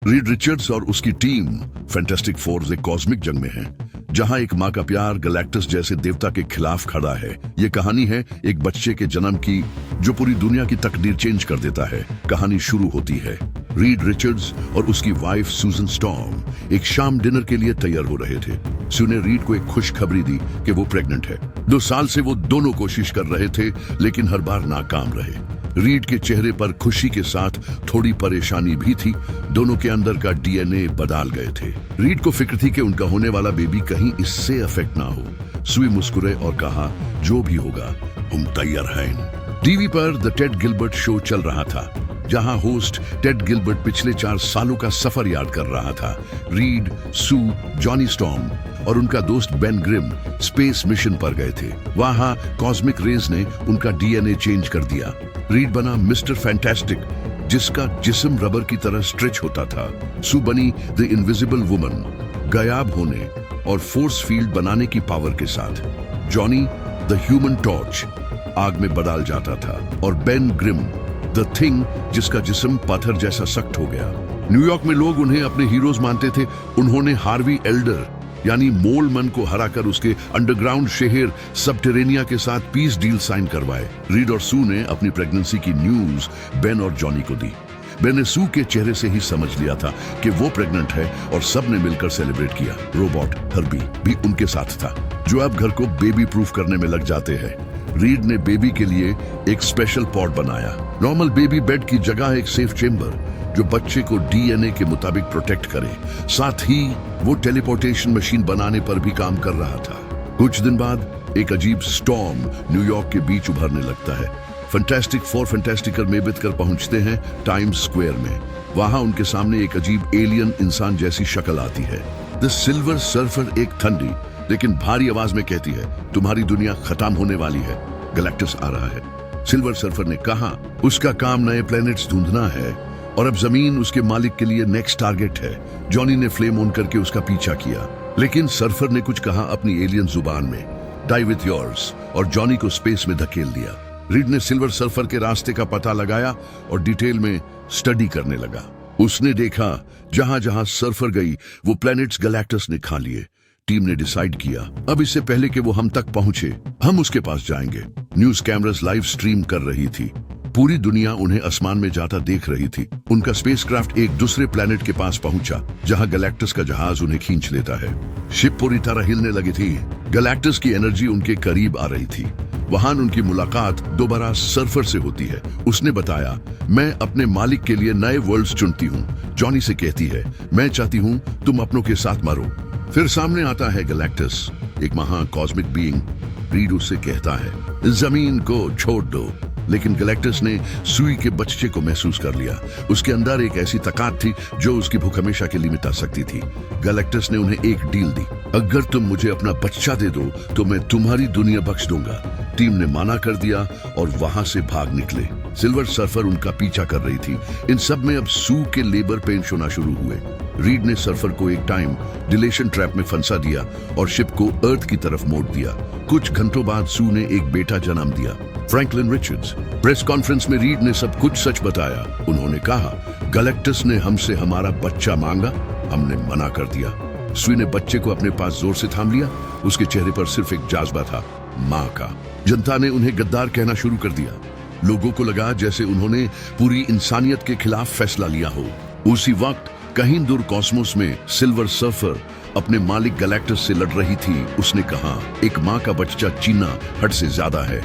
Reed Richards और उसकी team fantastic force एक कॉस्मिक जंग में है, जहां एक माँ का प्यार गैलेक्टस जैसे देवता के खिलाफ खड़ा है। ये कहानी है एक बच्चे के जन्म की, जो पूरी दुनिया की तकदीर चेंज कर देता है। कहानी शुरू होती है रीड रिचर्ड्स और उसकी वाइफ सूजन स्टॉर्म एक शाम डिनर के लिए तैयार हो रहे थे। सू ने रीड को एक खुशखबरी दी कि वो प्रेग्नेंट है। 2 साल से वो दोनों कोशिश कर रहे थे, लेकिन हर बार नाकाम रहे। रीड के चेहरे पर खुशी के साथ थोड़ी परेशानी भी थी। दोनों के अंदर का डीएनए बदल गए थे। रीड को फिक्र थी कि उनका होने वाला बेबी कहीं इससे अफेक्ट ना हो। सुई मुस्कुराए और कहा, जो भी होगा हम तैयार हैं। टीवी पर द टेड गिलबर्ट शो चल रहा था, जहां होस्ट टेड गिलबर्ट पिछले 4 सालों का सफर याद कर रहा था। रीड, सू, जॉनी स्टॉर्म और उनका दोस्त बेन ग्रिम स्पेस मिशन पर गए थे। वहां कॉस्मिक रेज ने उनका डीएनए चेंज कर दिया। रीड बना मिस्टर फैंटास्टिक, जिसका जिस्म रबर की तरह स्ट्रेच होता था। सू बनी द इनविजिबल वुमन, गायब होने और फोर्स फील्ड बनाने की पावर के साथ। जॉनी द ह्यूमन टॉर्च, आग में बदल जाता था। और बेन ग्रिम द थिंग, जिसका जिस्म पत्थर जैसा सख्त हो गया। न्यूयॉर्क में लोग उन्हें अपने हीरोज मानते थे। उन्होंने हार्वी एल्डर यानी मोलमन को हराकर उसके अंडरग्राउंड शहर सबटेरेनिया के साथ पीस डील साइन करवाए। रीड और सू ने अपनी प्रेगनेंसी की न्यूज बेन और जॉनी को दी। बेन ने सू के चेहरे से ही समझ लिया था कि वो प्रेग्नेंट है और सबने मिलकर सेलिब्रेट किया। रोबोट हर्बी भी उनके साथ था, जो अब घर को बेबी प्रूफ करने में लग जाते हैं। रीड ने बेबी के लिए एक स्पेशल पॉड बनाया। नॉर्मल बेबी बेड की जगह एक सेफ चेंबर, जो बच्चे को डीएनए के मुताबिक प्रोटेक्ट करे। साथ ही वो टेलीपोर्टेशन मशीन बनाने पर भी काम कर रहा था। कुछ दिन बाद एक अजीब स्टॉर्म न्यूयॉर्क के बीच उभरने लगता है। फैंटास्टिक फोर फैंटास्टिकर में बितकर पहुंचते हैं टाइम्स स्क्वायर में। वहां उनके सामने एक अजीब एलियन इंसान जैसी शक्ल आती है। द सिल्वर सर्फर एक ठंडी लेकिन भारी आवाज में कहती है, तुम्हारी दुनिया खत्म होने वाली है, गैलेक्टस आ रहा है। सिल्वर सर्फर ने कहा उसका काम नए प्लैनेट्स ढूंढना है और अब जमीन उसके मालिक के लिए नेक्स्ट टारगेट है। जॉनी ने फ्लेम ऑन करके उसका पीछा किया, लेकिन सर्फर ने कुछ कहा अपनी एलियन जुबान में, डाई विथ योर्स, और जॉनी को स्पेस में धकेल दिया। रीड ने सिल्वर सर्फर के रास्ते का पता लगाया और डिटेल में स्टडी करने लगा। उसने देखा जहां जहां सर्फर गई वो प्लैनेट्स गैलेक्टस ने खा लिए। टीम ने डिसाइड किया, अब इससे पहले कि वो हम तक पहुंचे, हम उसके पास जाएंगे। न्यूज कैमरास लाइव स्ट्रीम कर रही थी। पूरी दुनिया उन्हें आसमान में जाता देख रही थी। उनका स्पेसक्राफ्ट एक दूसरे प्लैनेट के पास पहुंचा, जहां गैलेक्टस का जहाज उन्हें खींच लेता है। शिप पूरी तरह हिलने लगी थी। गैलेक्टस की एनर्जी उनके करीब आ रही थी। वहां उनकी मुलाकात दोबारा सर्फर से होती है। उसने बताया, मैं अपने मालिक के लिए नए वर्ल्ड्स चुनती हूँ। जॉनी से कहती है, मैं चाहती हूँ तुम अपनों के साथ मरो। फिर सामने आता है गैलेक्टस, एक महा कॉस्मिक बीइंग। रीड उससे कहता है, जमीन को छोड़ दो, लेकिन गैलेक्टस ने सुई के बच्चे को महसूस कर लिया। उसके अंदर एक ऐसी ताकत थी जो उसकी भूख हमेशा के लिए मिटा सकती थी। गैलेक्टस ने उन्हें एक डील दी, अगर तुम मुझे अपना बच्चा दे दो तो मैं तुम्हारी दुनिया बख्श दूंगा। टीम ने माना कर दिया और वहां से भाग निकले। सिल्वर सर्फर उनका पीछा कर रही थी। इन सब में अब सू के लेबर पेन्स होना शुरू हुए। रीड ने सर्फर को एक टाइम डिलेशन ट्रैप में फंसा दिया और शिप को अर्थ की तरफ मोड़ दिया। कुछ घंटों बाद सू ने एक बेटा जन्म दिया, फ्रैंकलिन रिचर्ड्स। प्रेस कॉन्फ्रेंस में रीड ने सब कुछ सच बताया। उन्होंने कहा, गैलेक्टस ने हमसे हमारा बच्चा मांगा, हमने मना कर दिया। सुई ने बच्चे को अपने पास जोर से थाम लिया। उसके चेहरे पर सिर्फ एक जज्बा था, माँ का। जनता ने उन्हें गद्दार कहना शुरू कर दिया। लोगों को लगा जैसे उन्होंने पूरी इंसानियत के खिलाफ फैसला लिया हो। उसी वक्त कहीं दूर कॉस्मोस में सिल्वर सर्फर अपने मालिक गैलेक्टस से लड़ रही थी। उसने कहा, एक माँ का बच्चा जीना हद से ज्यादा है।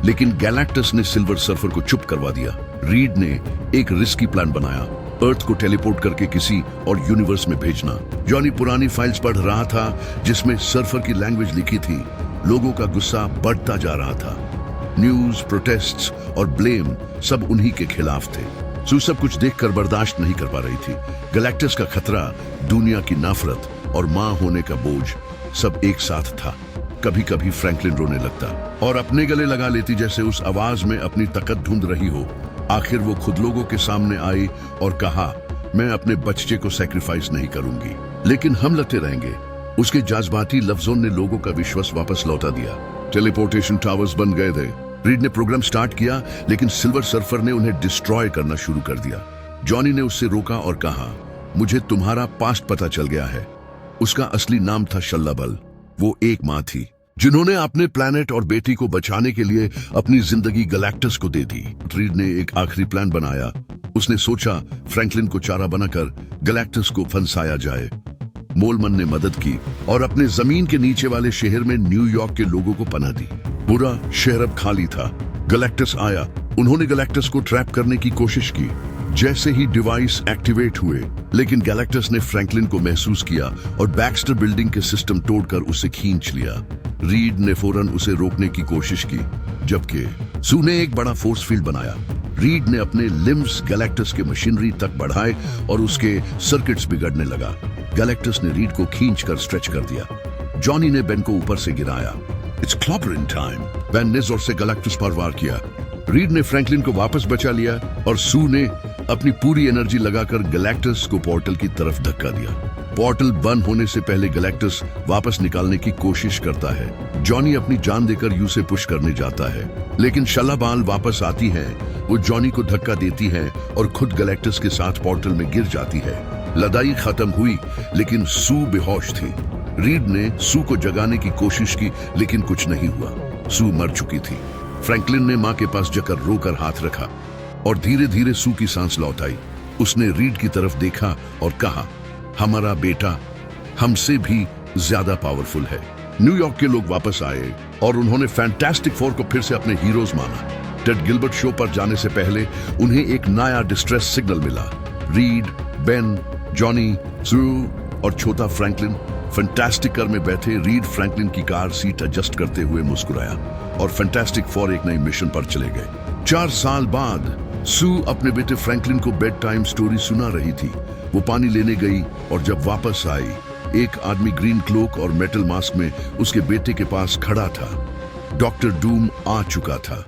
लेकिन गैलेक्टस ने सिल्वर सर्फर को चुप करवा दिया। रीड ने एक रिस्की प्लान बनाया, अर्थ को टेलीपोर्ट करके किसी और यूनिवर्स में भेजना। जॉनी पुरानी फाइल्स पढ़ रहा था जिसमें सर्फर की लैंग्वेज लिखी थी। लोगों का गुस्सा बढ़ता जा रहा था। न्यूज, प्रोटेस्ट्स और ब्लेम सब उन्हीं के खिलाफ थे। सू सब कुछ देखकर बर्दाश्त नहीं कर पा रही थी। गैलेक्टस का खतरा, दुनिया की नफरत और माँ होने का बोझ सब एक साथ था। कभी कभी फ्रैंकलिन रोने लगता और अपने गले लगा लेती, जैसे उस आवाज में अपनी ताकत ढूंढ रही हो। आखिर वो खुद लोगों के सामने आई और कहा, मैं अपने बच्चे को सैक्रिफाइस नहीं करूंगी, लेकिन हम लड़ते रहेंगे। उसके जज्बाती लफ्जों ने लोगों का विश्वास वापस लौटा दिया। टेलीपोर्टेशन टावर्स बन गए थे। रीड ने प्रोग्राम स्टार्ट किया, लेकिन सिल्वर सर्फर ने उन्हें डिस्ट्रॉय करना शुरू कर दिया। जॉनी ने उससे रोका और कहा, मुझे तुम्हारा पास्ट पता चल गया है। उसका असली नाम था शल्लाबल। वो एक माँ थी जिन्होंने अपने प्लैनेट और बेटी को बचाने के लिए अपनी जिंदगी गैलेक्टस को दे दी। रीड ने एक आखिरी प्लान बनाया। उसने सोचा फ्रैंकलिन को चारा बनाकर गैलेक्टस को फंसाया जाए। मोलमन ने मदद की और अपने जमीन के नीचे वाले शहर में न्यूयॉर्क के लोगों को पनाह दी। पूरा शहर अब खाली था। गैलेक्टस आया। उन्होंने गैलेक्टस को ट्रैप करने की कोशिश की। जैसे ही डिवाइस एक्टिवेट हुए, लेकिन गैलेक्टस ने फ्रैंकलिन को महसूस किया और बैक्स्टर बिल्डिंग के सिस्टम तोड़कर उसे खींच लिया। रीड ने फौरन उसे रोकने की कोशिश की, जबकि सू ने एक बड़ा फोर्स फील्ड बनाया। रीड ने अपने लिम्स गैलेक्टस के मशीनरी तक बढ़ाए और उसके सर्किट्स बिगड़ने लगा। गैलेक्टस ने रीड को खींचकर स्ट्रेच कर दिया। जॉनी ने बेन को ऊपर से गिराया। It's क्लॉपरिंग time. बेन ने जोर से गैलेक्टस पर वार किया। रीड ने फ्रैंकलिन को वापस बचा लिया और सू ने अपनी पूरी एनर्जी लगाकर गैलेक्टस को पोर्टल की तरफ धक्का दिया। पोर्टल बंद होने से पहले गैलेक्टस वापस निकालने की कोशिश करता है। जॉनी अपनी जान देकर यू से पुश करने जाता है, लेकिन शल्लाबाल वापस आती है। वो जॉनी को धक्का देती है और खुद गैलेक्टस के साथ पोर्टल में गिर जाती है। लड़ाई खत्म हुई, लेकिन सू बेहोश थी। रीड ने सू को जगाने की कोशिश की, लेकिन कुछ नहीं हुआ। सू मर चुकी थी। फ्रैंकलिन ने मां के पास जाकर रोकर हाथ रखा और धीरे धीरे सू की सांस लौट आई। उसने रीड की तरफ देखा और कहा, हमारा बेटा हमसे भी ज्यादा पावरफुल है। न्यूयॉर्क के लोग वापस आए और उन्होंने फैंटास्टिक फोर को फिर से अपने हीरोज माना। टेड गिलबर्ट शो पर जाने से पहले उन्हें एक नया डिस्ट्रेस सिग्नल मिला। रीड, बेन, जॉनी, सू और छोटा फ्रैंकलिन फैंटास्टिक कार में बैठे। रीड फ्रैंकलिन की कार सीट एडजस्ट करते हुए मुस्कुराया और फैंटास्टिक फोर एक नई मिशन पर चले गए। 4 साल बाद सू अपने बेटे फ्रैंकलिन को बेड टाइम स्टोरी सुना रही थी। वो पानी लेने गई और जब वापस आई, एक आदमी ग्रीन क्लोक और मेटल मास्क में उसके बेटे के पास खड़ा था। डॉक्टर डूम आ चुका था।